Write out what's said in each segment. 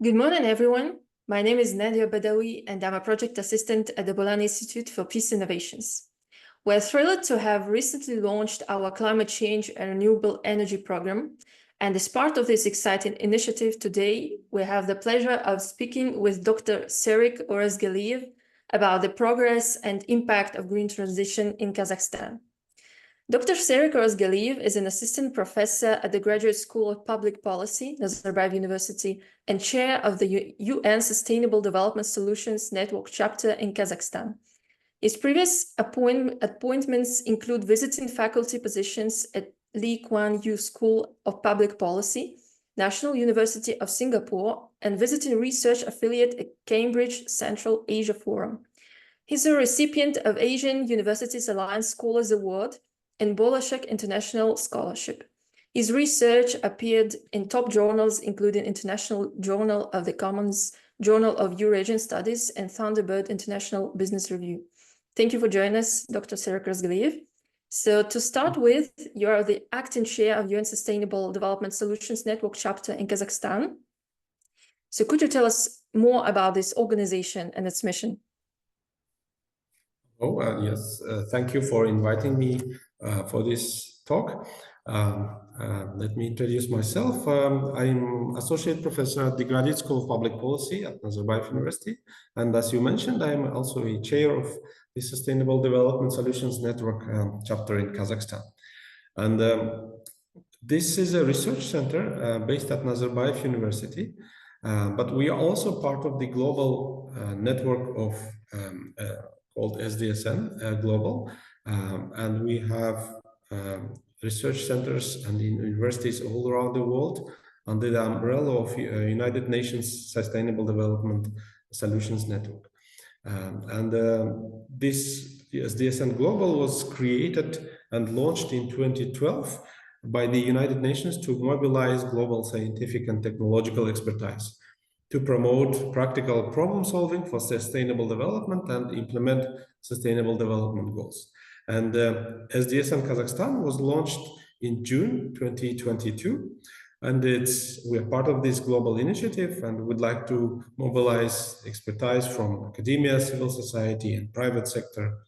Good morning, everyone. My name is Nadia Badawi, and I'm a project assistant at the Bulan Institute for Peace Innovations. We're thrilled to have recently launched our climate change and renewable energy program. And as part of this exciting initiative today, we have the pleasure of speaking with Dr. Serik Orazgaliyev about the progress and impact of green transition in Kazakhstan. Dr. Serik Orazgaliyev is an assistant professor at the Graduate School of Public Policy, Nazarbayev University, and chair of the UN Sustainable Development Solutions Network chapter in Kazakhstan. His previous appointments include visiting faculty positions at Lee Kuan Yew School of Public Policy, National University of Singapore, and visiting research affiliate at Cambridge Central Asia Forum. He's a recipient of Asian Universities Alliance Scholars Award and Bolashek International Scholarship. His research appeared in top journals, including International Journal of the Commons, Journal of Eurasian Studies, and Thunderbird International Business Review. Thank you for joining us, Dr. Serik Orazgaliyev. So to start with, you are the acting chair of UN Sustainable Development Solutions Network chapter in Kazakhstan. So could you tell us more about this organization and its mission? Yes, thank you for inviting me for this talk. Let me introduce myself. I'm associate professor at the Graduate School of Public Policy at Nazarbayev University. And as you mentioned, I'm also a chair of the Sustainable Development Solutions Network chapter in Kazakhstan. And this is a research center based at Nazarbayev University. But we are also part of the global network of called SDSN Global. And we have research centers and universities all around the world under the umbrella of United Nations Sustainable Development Solutions Network. This SDSN Global was created and launched in 2012 by the United Nations to mobilize global scientific and technological expertise to promote practical problem solving for sustainable development and implement sustainable development goals. And SDSN Kazakhstan was launched in June 2022. And we are part of this global initiative and would like to mobilize expertise from academia, civil society, and private sector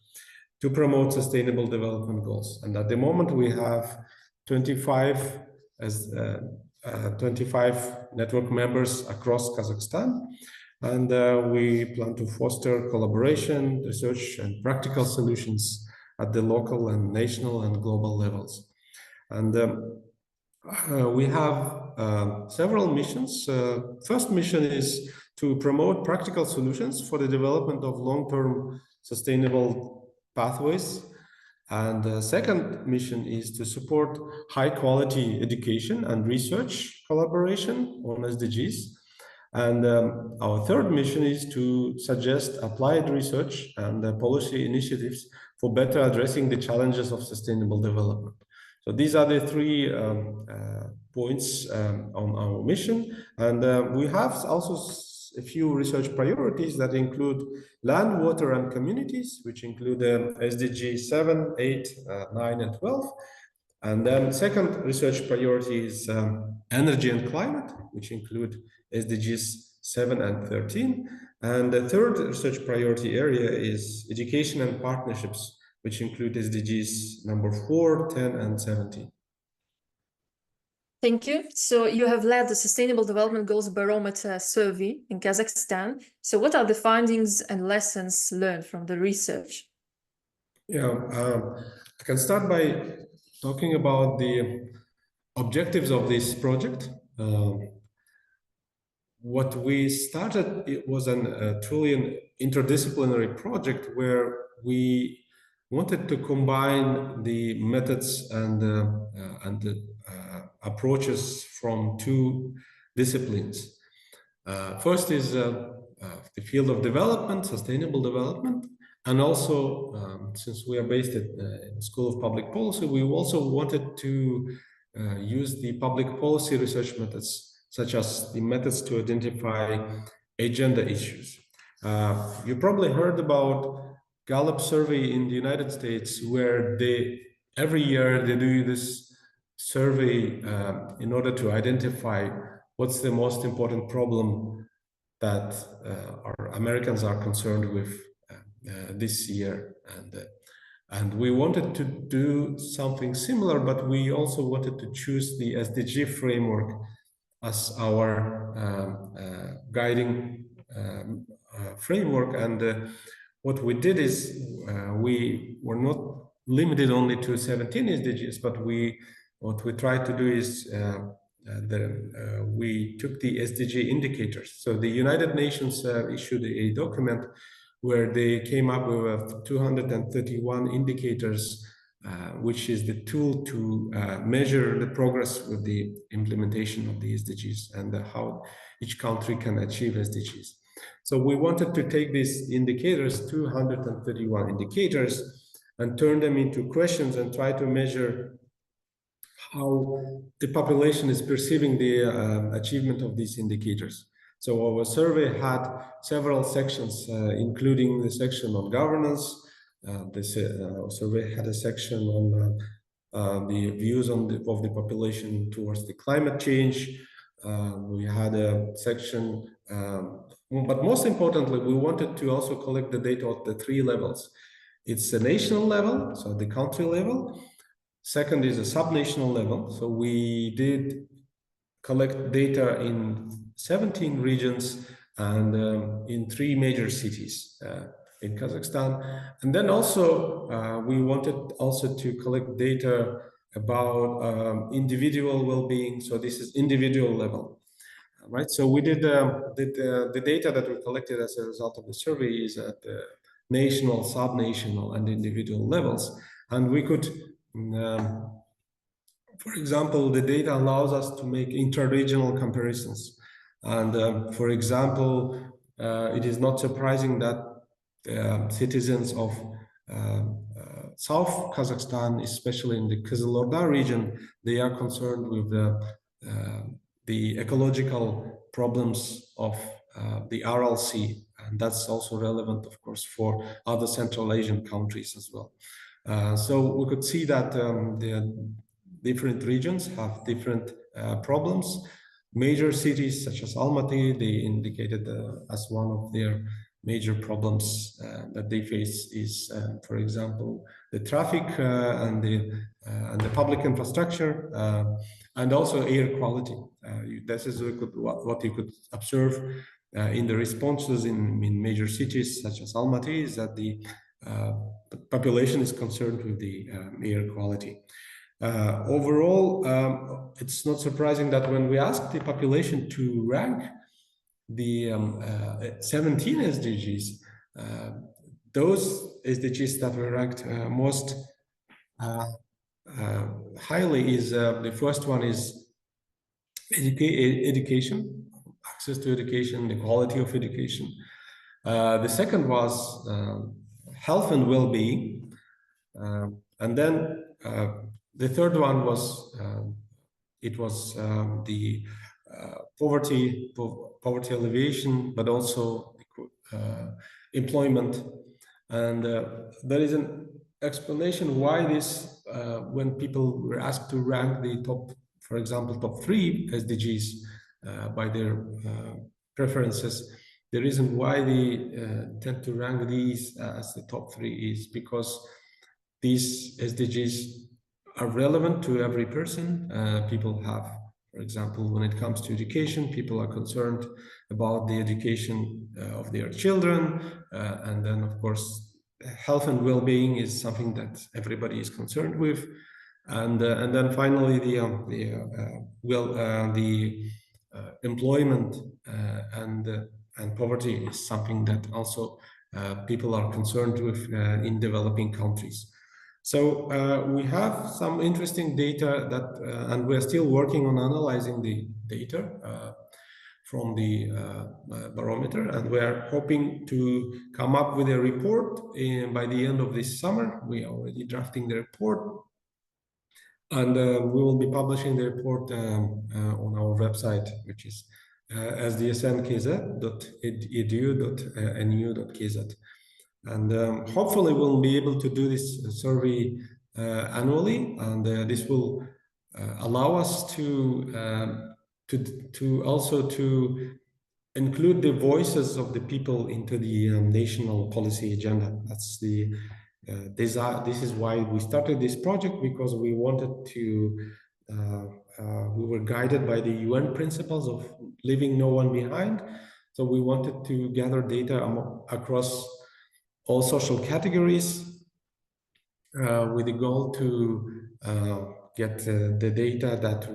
to promote sustainable development goals. And at the moment, we have 25 network members across Kazakhstan. And we plan to foster collaboration, research, and practical solutions at the local and national and global levels. And we have several missions. First mission is to promote practical solutions for the development of long-term sustainable pathways. And the second mission is to support high-quality education and research collaboration on SDGs. And our third mission is to suggest applied research and policy initiatives for better addressing the challenges of sustainable development. So these are the three points on our mission. And we have also a few research priorities that include land, water, and communities, which include SDG 7, 8, 9, and 12. And then second research priority is energy and climate, which include SDGs 7 and 13. And the third research priority area is education and partnerships, which include SDGs number 4, 10, and 17. Thank you. So you have led the Sustainable Development Goals Barometer survey in Kazakhstan. So what are the findings and lessons learned from the research? Yeah, I can start by talking about the objectives of this project. What we started, it was truly an interdisciplinary project where we wanted to combine the methods and the approaches from two disciplines. First is the field of development, sustainable development, and also since we are based at the School of Public Policy, we also wanted to use the public policy research methods, such as the methods to identify agenda issues. You probably heard about Gallup survey in the United States, where every year they do this survey in order to identify what's the most important problem that our Americans are concerned with this year. And we wanted to do something similar, but we also wanted to choose the SDG framework as our guiding framework. And what we did is we were not limited only to 17 SDGs, but what we tried to do is we took the SDG indicators. So the United Nations issued a document where they came up with 231 indicators, which is the tool to measure the progress with the implementation of the SDGs and how each country can achieve SDGs. So we wanted to take these indicators, 231 indicators, and turn them into questions and try to measure how the population is perceiving the achievement of these indicators. So our survey had several sections, including the section on governance. The survey had a section on the views of the population towards the climate change. We had a section, but most importantly, we wanted to also collect the data at the 3 levels. It's a national level, so the country level. Second is a subnational level. So we did collect data in 17 regions and in 3 major cities in Kazakhstan. And then also we wanted also to collect data about individual well-being. So this is individual level, right? So we did the data that we collected as a result of the survey is at the national, subnational, and individual levels. And we could for example, the data allows us to make inter-regional comparisons. And for example, it is not surprising that citizens of South Kazakhstan, especially in the Kızılorda region, they are concerned with the ecological problems of the Aral Sea. And that's also relevant, of course, for other Central Asian countries as well. So we could see that the different regions have different problems. Major cities such as Almaty, they indicated as one of their major problems that they face is, for example, the traffic and the public infrastructure, and also air quality. This is what you could observe in the responses in major cities such as Almaty, is that the population is concerned with the air quality. Overall, it's not surprising that when we ask the population to rank the 17 SDGs, those SDGs that were ranked most highly is the first one is education, access to education, the quality of education. The second was health and well-being, and then the third one was the poverty alleviation, but also employment. And there is an explanation why this, when people were asked to rank the top, for example, top 3 SDGs by their preferences, the reason why they tend to rank these as the top 3 is because these SDGs are relevant to every person. People have, for example, when it comes to education, people are concerned about the education of their children. And then, of course, health and well-being is something that everybody is concerned with. And then finally, the employment and poverty is something that also people are concerned with in developing countries. So we have some interesting data that, and we're still working on analyzing the data from the barometer, and we're hoping to come up with a report by the end of this summer. We are already drafting the report, and we will be publishing the report on our website, which is sdskz.edu.nu.kz. And hopefully we'll be able to do this survey annually, and this will allow us to to also to include the voices of the people into the national policy agenda. That's the desire. This is why we started this project, because we wanted to. We were guided by the UN principles of leaving no one behind. So we wanted to gather data across all social categories with the goal to get the data that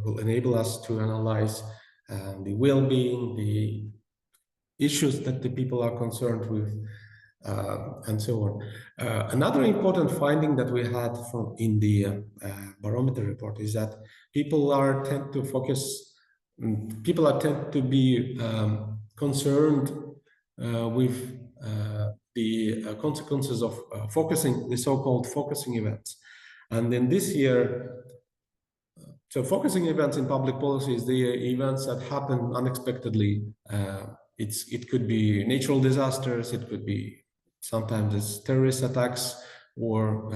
will enable us to analyze the well-being, the issues that the people are concerned with, and so on. Another important finding that we had in the barometer report is that people tend to be concerned with the consequences of the so-called focusing events. And then this year, so focusing events in public policy is the events that happen unexpectedly. It could be natural disasters, it could be sometimes it's terrorist attacks, or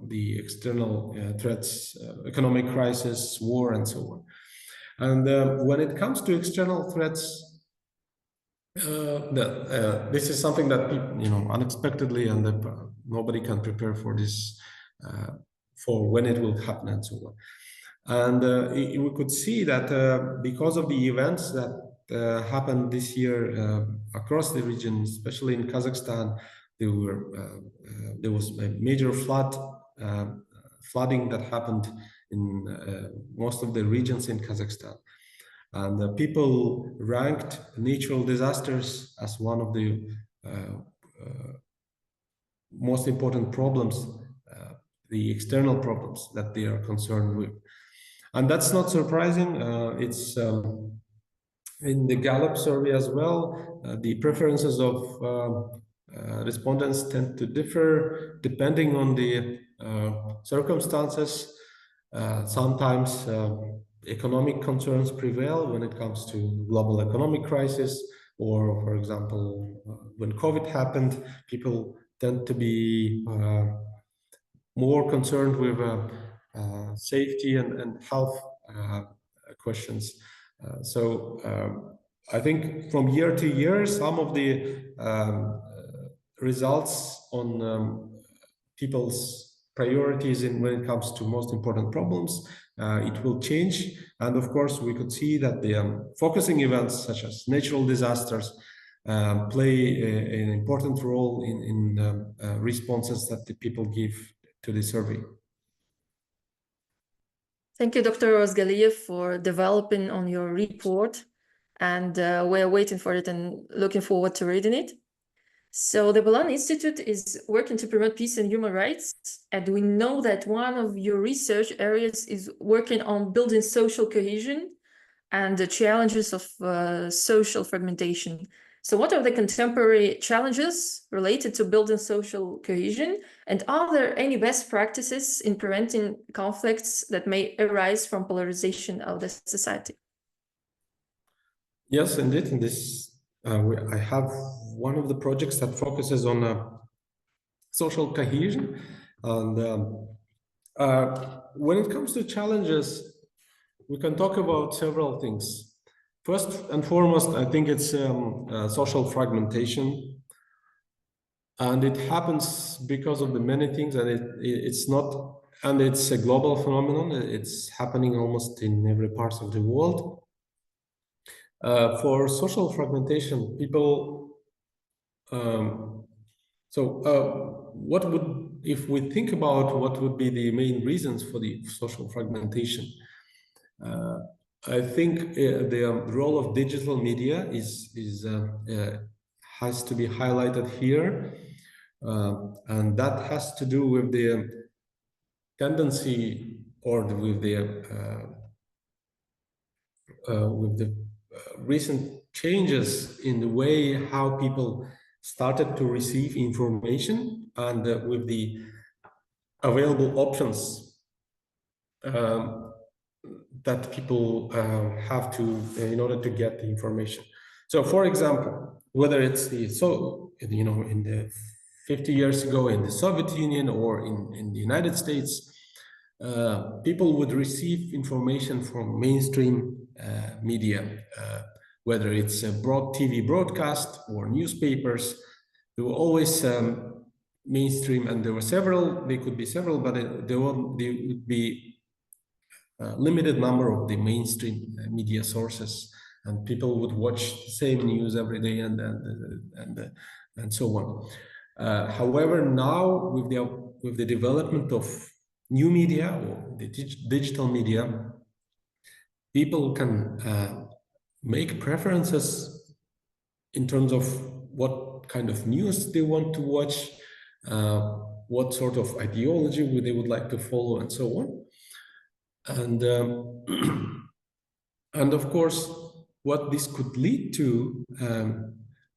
the external threats, economic crisis, war, and so on. And when it comes to external threats, this is something that people, unexpectedly, and nobody can prepare for this, for when it will happen, and so on. And we could see that because of the events that happened this year across the region, especially in Kazakhstan, there was a major flooding that happened in most of the regions in Kazakhstan. And people ranked natural disasters as one of the most important problems, the external problems that they are concerned with. And that's not surprising. It's in the Gallup survey as well. The preferences of respondents tend to differ depending on the circumstances. Sometimes economic concerns prevail when it comes to global economic crisis, or, for example, when COVID happened, people tend to be more concerned with safety and health questions. So I think from year to year, some of the results on people's priorities when it comes to most important problems, it will change. And of course, we could see that the focusing events such as natural disasters play an important role in responses that the people give to the survey. Thank you, Dr. Orazgaliyev, for developing on your report. And we're waiting for it and looking forward to reading it. So the Bulan Institute is working to promote peace and human rights. And we know that one of your research areas is working on building social cohesion and the challenges of social fragmentation. So what are the contemporary challenges related to building social cohesion? And are there any best practices in preventing conflicts that may arise from polarization of the society? Yes, indeed. In this, I have one of the projects that focuses on social cohesion. And when it comes to challenges, we can talk about several things. First and foremost, I think it's social fragmentation. And it happens because of the many things, and it's a global phenomenon. It's happening almost in every part of the world. For social fragmentation, people, if we think about what would be the main reasons for the social fragmentation, I think the role of digital media has to be highlighted here, and that has to do with the tendency, or with the recent changes in the way how people started to receive information, and with the available options that people have to in order to get the information. So, for example, whether it's in the 50 years ago in the Soviet Union or in the United States, people would receive information from mainstream media, whether it's a broad TV broadcast or newspapers. There were always mainstream, and there were several. They could be several, but there would be a limited number of the mainstream media sources, and people would watch the same news every day, and so on. However, now with the development of new media or the digital media, people can make preferences in terms of what kind of news they want to watch, what sort of ideology they would like to follow, and so on. And and of course, what this could lead to,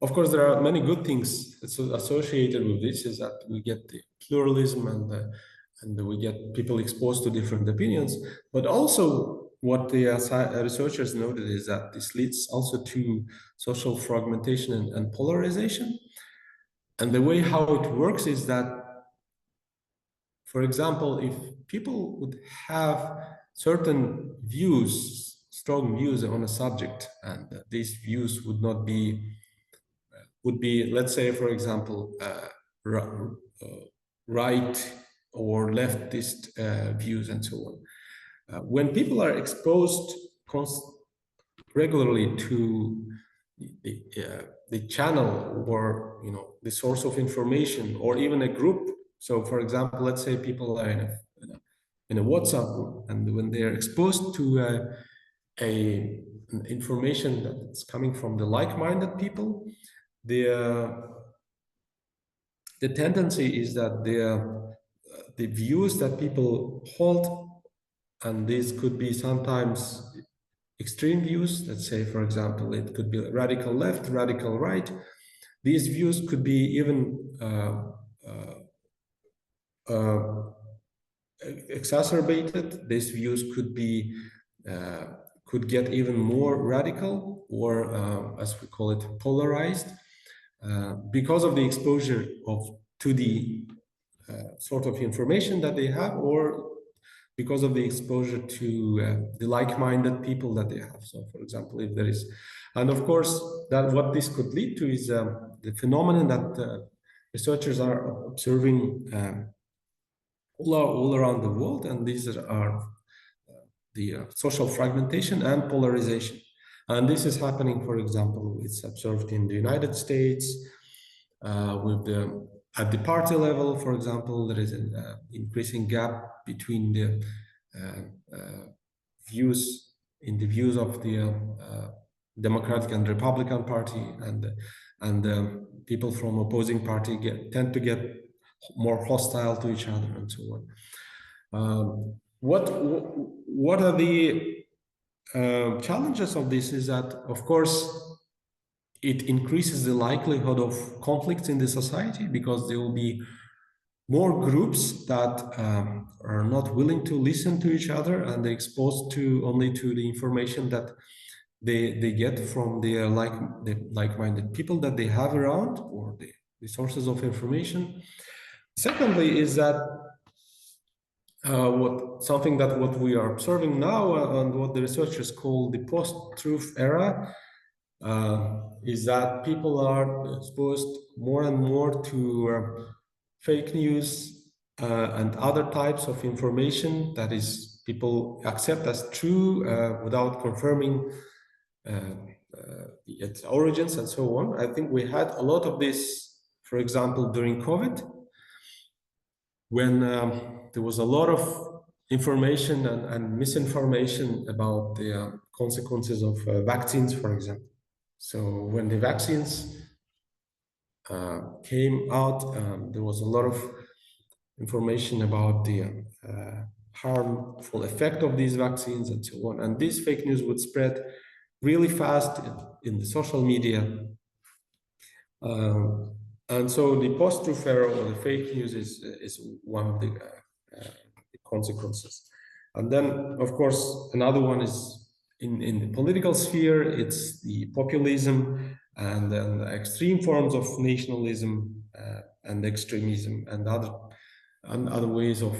of course, there are many good things associated with this, is that we get the pluralism and we get people exposed to different opinions. But also what the researchers noted is that this leads also to social fragmentation and polarization. And the way how it works is that, for example, if people would have certain views, strong views on a subject, and these views would not be, would be, let's say, for example, right or leftist views and so on. When people are exposed regularly to the channel, or the source of information, or even a group. So, for example, let's say people are in a WhatsApp group, and when they are exposed to information that's coming from the like-minded people, the tendency is that the views that people hold, and these could be sometimes extreme views. Let's say, for example, it could be radical left, radical right. These views could be even exacerbated. These views could be could get even more radical, or as we call it, polarized, because of the exposure to the sort of information that they have, or because of the exposure to the like-minded people that they have. So, for example, if there is, and of course, that what this could lead to is the phenomenon that researchers are observing all around the world, and these are the social fragmentation and polarization. And this is happening, for example, it's observed in the United States at the party level. For example, there is an increasing gap between the views of the Democratic and Republican Party, and people from opposing party tend to get more hostile to each other, and so on. What are the challenges of this? Is that, of course, it increases the likelihood of conflicts in the society, because there will be more groups that are not willing to listen to each other, and they're exposed only to the information that they get from the like-minded people that they have around, or the sources of information. Secondly, is that what we are observing now, and what the researchers call the post-truth era, is that people are exposed more and more to fake news and other types of information that is people accept as true without confirming its origins, and so on. I think we had a lot of this, for example, during COVID, when there was a lot of information and misinformation about the consequences of vaccines, for example. So when the vaccines came out, there was a lot of information about the harmful effect of these vaccines, and so on. And this fake news would spread really fast in the social media. And so the post-truth era, or the fake news, is one of the consequences. And then, of course, another one is in the political sphere. It's the populism and then extreme forms of nationalism and extremism, and other ways of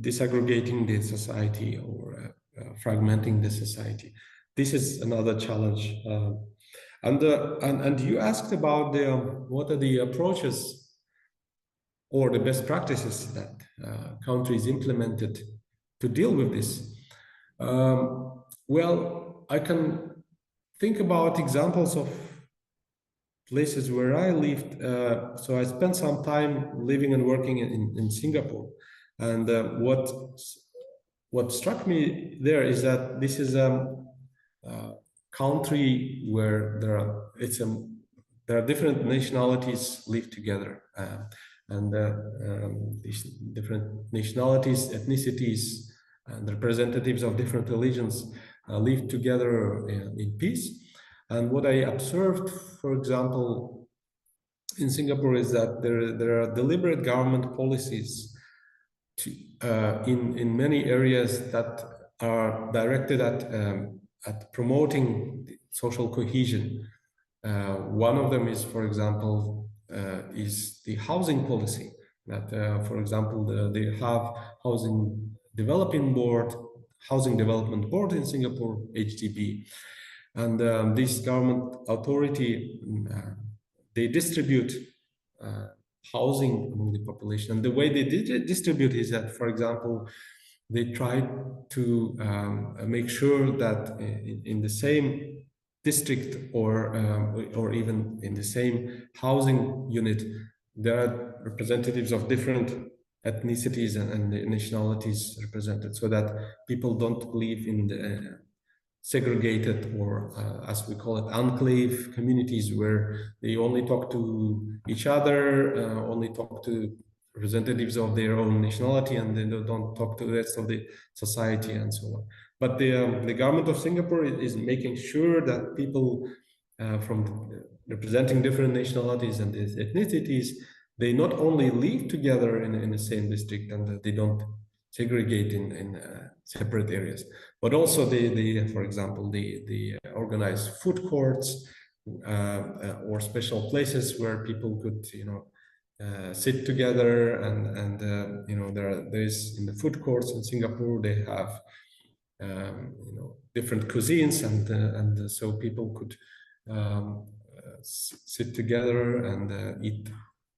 disaggregating the society or fragmenting the society. This is another challenge. And you asked about what are the approaches or the best practices that countries implemented to deal with this. Well, I can think about examples of places where I lived. So I spent some time living and working in Singapore. And what struck me there is that this is a country where there are different nationalities live together, and these different nationalities, ethnicities, and representatives of different religions live together in peace. And what I observed, for example, in Singapore is that there are deliberate government policies in many areas that are directed at promoting social cohesion. One of them is, for example, is the housing policy. That, for example, they have housing development board in Singapore, HDB, and this government authority they distribute housing among the population. And the way they distribute is that, for example, they try to make sure that in the same district or even in the same housing unit, there are representatives of different ethnicities and nationalities represented, so that people don't live in the segregated or as we call it, enclave communities where they only talk to each other, only talk to representatives of their own nationality, and they don't talk to the rest of the society and so on. But the government of Singapore is making sure that people from representing different nationalities and ethnicities, they not only live together in the same district and they don't segregate in separate areas, but also for example, they organize food courts or special places where people could, sit together and there's in the food courts in Singapore they have different cuisines and so people could sit together and eat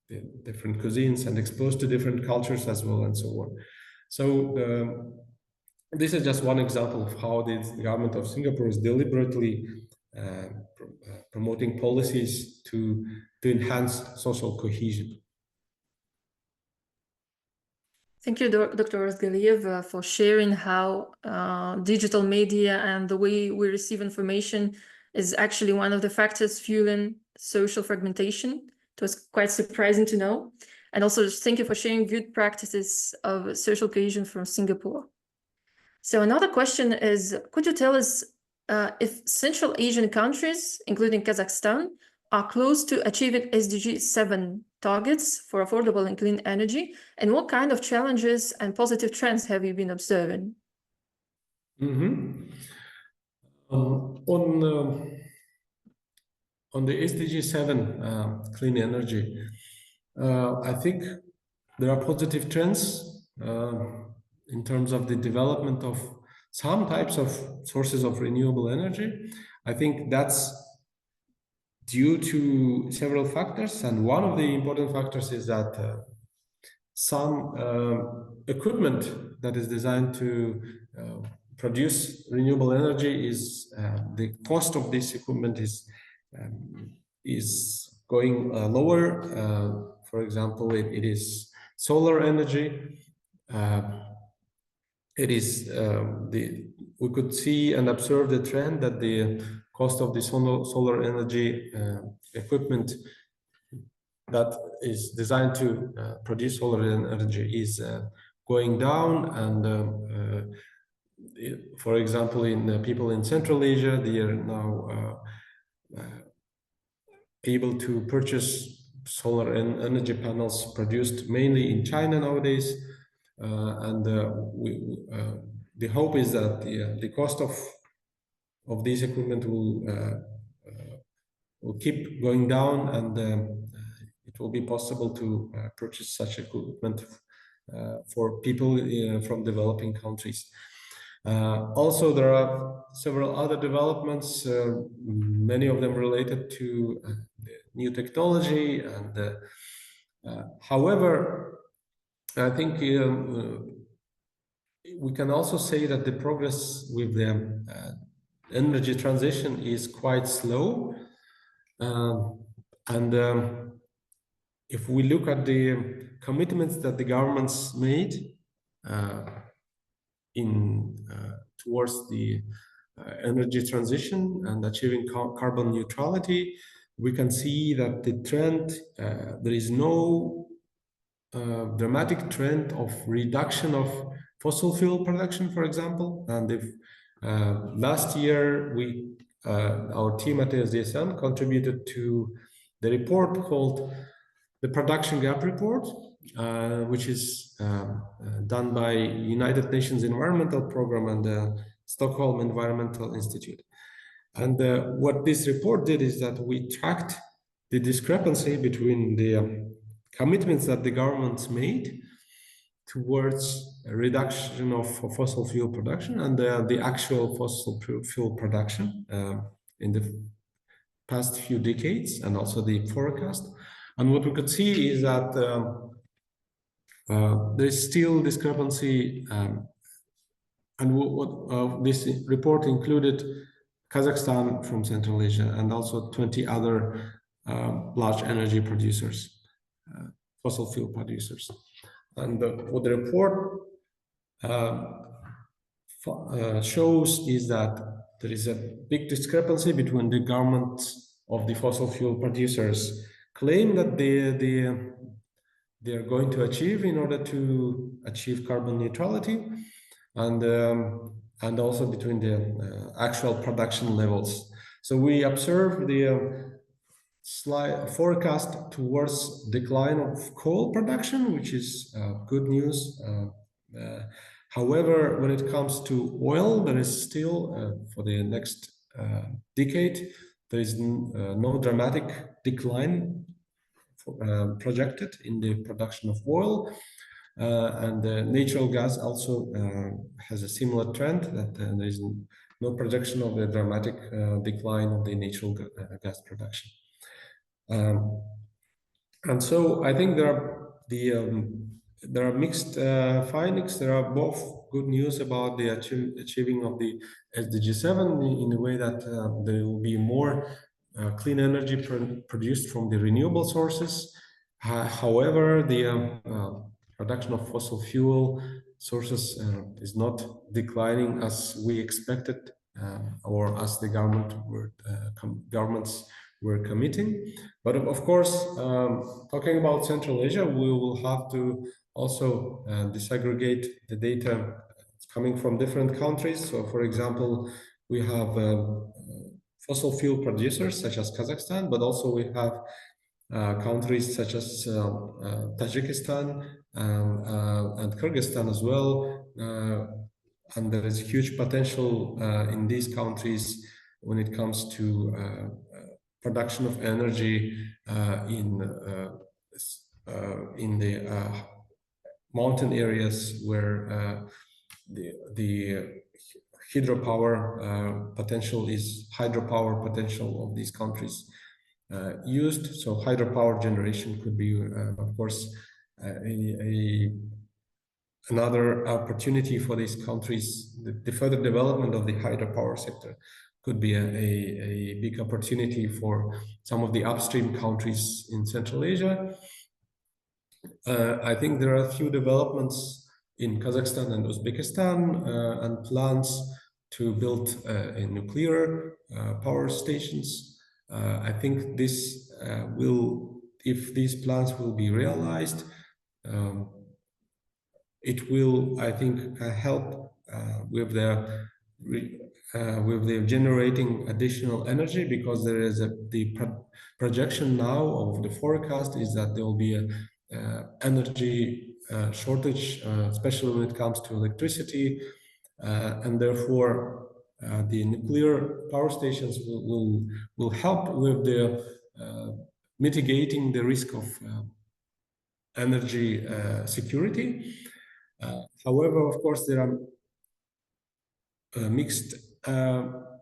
the different cuisines and exposed to different cultures as well and so on. So this is just one example of how the government of Singapore is deliberately promoting policies to enhance social cohesion. Thank you, Dr. Orazgaliyev, for sharing how digital media and the way we receive information is actually one of the factors fueling social fragmentation. It was quite surprising to know. And also thank you for sharing good practices of social cohesion from Singapore. So another question is, could you tell us if Central Asian countries, including Kazakhstan, are close to achieving SDG 7 targets for affordable and clean energy, and what kind of challenges and positive trends have you been observing? Mm-hmm. On the SDG 7 clean energy, I think there are positive trends in terms of the development of some types of sources of renewable energy. I think that's due to several factors, and one of the important factors is that some equipment that is designed to produce renewable energy is the cost of this equipment is going lower. For example, it is solar energy. It is we could see and observe the trend that the cost of the solar energy equipment that is designed to produce solar energy is going down, and for example, in people in Central Asia, they are now able to purchase solar energy panels produced mainly in China nowadays, and the hope is that the cost of this equipment will keep going down, and it will be possible to purchase such equipment for people from developing countries. Also, there are several other developments, many of them related to new technology. And however, I think we can also say that the progress with the energy transition is quite slow. If we look at the commitments that the governments made towards the energy transition and achieving carbon neutrality, we can see that the trend, there is no dramatic trend of reduction of fossil fuel production, for example. And if last year our team at SDSN contributed to the report called the Production Gap Report, which is done by United Nations Environmental Program and the Stockholm Environmental Institute. And what this report did is that we tracked the discrepancy between the commitments that the governments made towards a reduction of fossil fuel production and the actual fossil fuel production in the past few decades, and also the forecast. And what we could see is that there's still discrepancy, and what this report included Kazakhstan from Central Asia and also 20 other large energy producers, fossil fuel producers. And what the report shows is that there is a big discrepancy between the governments of the fossil fuel producers claim that they are going to achieve in order to achieve carbon neutrality, and also between the actual production levels. So we observe the forecast towards decline of coal production, which is good news. However, when it comes to oil, there is still, for the next decade, there is no dramatic decline projected in the production of oil. And natural gas also has a similar trend, that there is no projection of a dramatic decline of the natural gas production. And so I think there are mixed findings. There are both good news about the achieving of the SDG 7 in a way that there will be more clean energy produced from the renewable sources. However, the production of fossil fuel sources is not declining as we expected, or as the governments were committing. But of course, talking about Central Asia, we will have to also disaggregate the data coming from different countries. So, for example, we have fossil fuel producers such as Kazakhstan, but also we have countries such as Tajikistan and Kyrgyzstan as well. And there is huge potential in these countries when it comes to production of energy in the mountain areas where the hydropower potential of these countries used. So hydropower generation could be, of course, another opportunity for these countries. The further development of the hydropower sector could be a big opportunity for some of the upstream countries in Central Asia. I think there are a few developments in Kazakhstan and Uzbekistan, and plans to build nuclear power stations. I think this if these plans will be realized, it will, I think, help with the generating additional energy, because there is the projection now of the forecast is that there will be a energy shortage, especially when it comes to electricity, and therefore the nuclear power stations will help with the mitigating the risk of energy security. However, of course, there are mixed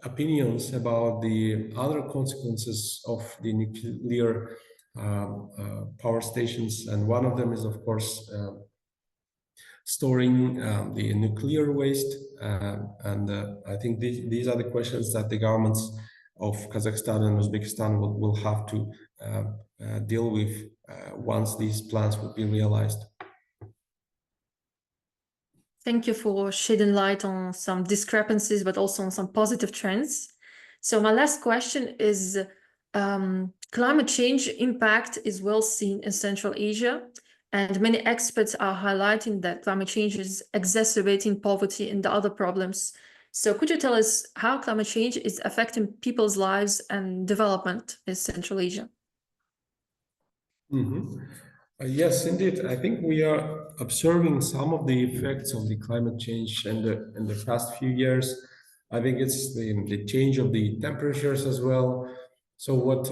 opinions about the other consequences of the nuclear power stations, and one of them is, of course, storing the nuclear waste. And I think these are the questions that the governments of Kazakhstan and Uzbekistan will have to deal with once these plans will be realized. Thank you for shedding light on some discrepancies, but also on some positive trends. So my last question is, climate change impact is well seen in Central Asia, and many experts are highlighting that climate change is exacerbating poverty and the other problems. So could you tell us how climate change is affecting people's lives and development in Central Asia? Yes, indeed. I think we are observing some of the effects of the climate change in the past few years. I think it's the change of the temperatures as well. So what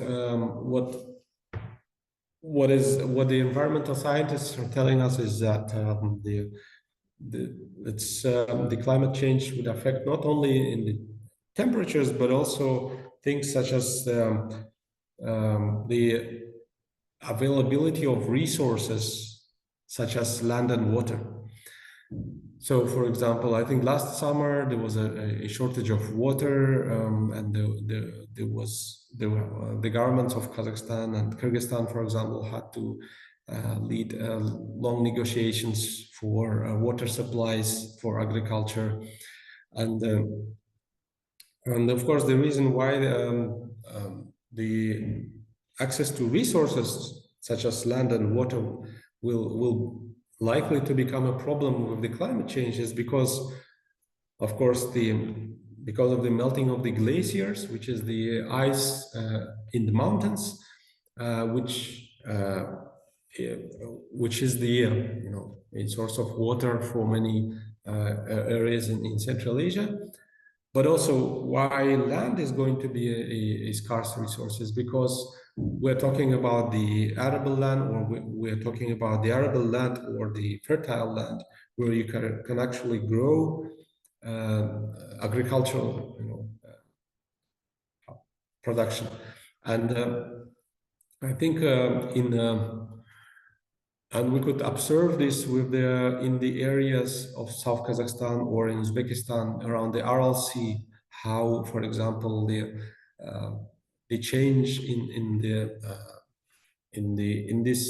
the environmental scientists are telling us is that the climate change would affect not only in the temperatures, but also things such as the availability of resources such as land and water. So, for example, I think last summer there was a shortage of water, and the governments of Kazakhstan and Kyrgyzstan, for example, had to lead long negotiations for water supplies for agriculture, and of course the reason why the access to resources such as land and water will likely to become a problem with the climate change is because, of course, because of the melting of the glaciers, which is the ice in the mountains, which is the a source of water for many areas in Central Asia. But also why land is going to be a scarce resource is because we're talking about the arable land, or we're talking about the arable land or the fertile land where you can actually grow agricultural production. And I think and we could observe this with in the areas of South Kazakhstan or in Uzbekistan around the Aral Sea, how, for example, the change in this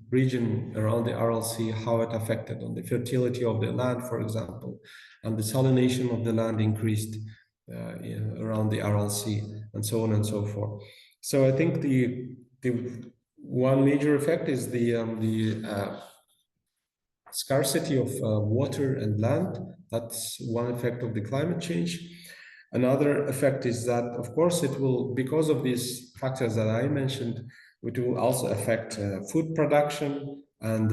region around the Aral Sea, how it affected on the fertility of the land, for example, and the salination of the land increased around the Aral Sea, and so on and so forth. So I think the one major effect is the scarcity of water and land. That's one effect of the climate change. Another effect is that, of course, it will, because of these factors that I mentioned, it will also affect food production, and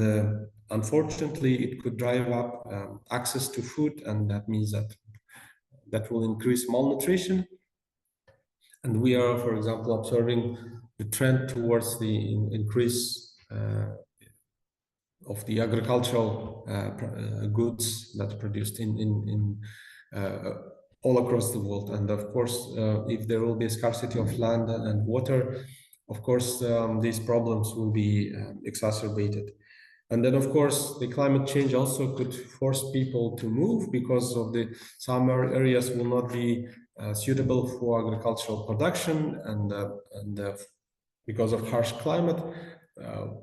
unfortunately, it could drive up access to food, and that means that will increase malnutrition. And we are, for example, observing the trend towards the increase of the agricultural goods that are produced in all across the world. And of course, if there will be a scarcity of land and water, of course, these problems will be exacerbated. And then, of course, the climate change also could force people to move because of some areas will not be suitable for agricultural production, and because of harsh climate,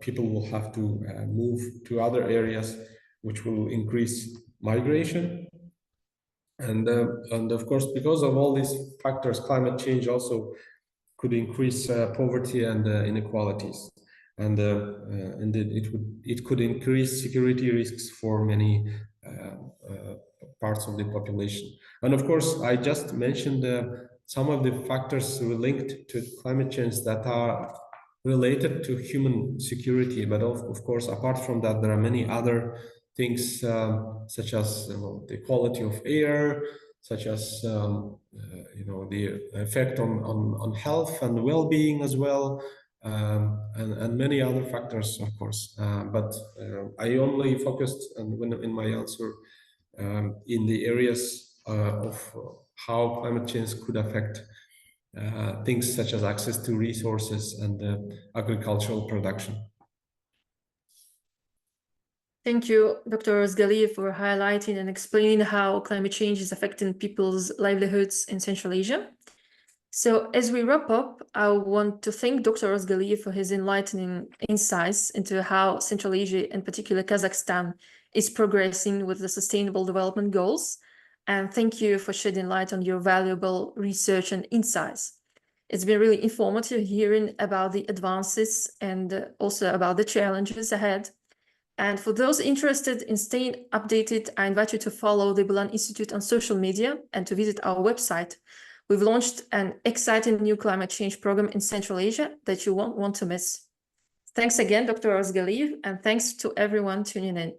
people will have to move to other areas, which will increase migration. And of course, because of all these factors, climate change also could increase poverty and inequalities, and it could increase security risks for many parts of the population. And of course, I just mentioned some of the factors linked to climate change that are related to human security, but of course, apart from that, there are many other things such as the quality of air, such as the effect on health and well-being as well, and many other factors, of course. But I only focused in my answer in the areas of how climate change could affect things such as access to resources and agricultural production. Thank you, Dr. Orazgaliyev, for highlighting and explaining how climate change is affecting people's livelihoods in Central Asia. So as we wrap up, I want to thank Dr. Orazgaliyev for his enlightening insights into how Central Asia, in particular Kazakhstan, is progressing with the Sustainable Development Goals. And thank you for shedding light on your valuable research and insights. It's been really informative hearing about the advances and also about the challenges ahead. And for those interested in staying updated, I invite you to follow the Bulan Institute on social media and to visit our website. We've launched an exciting new climate change program in Central Asia that you won't want to miss. Thanks again, Dr. Orazgaliyev, and thanks to everyone tuning in.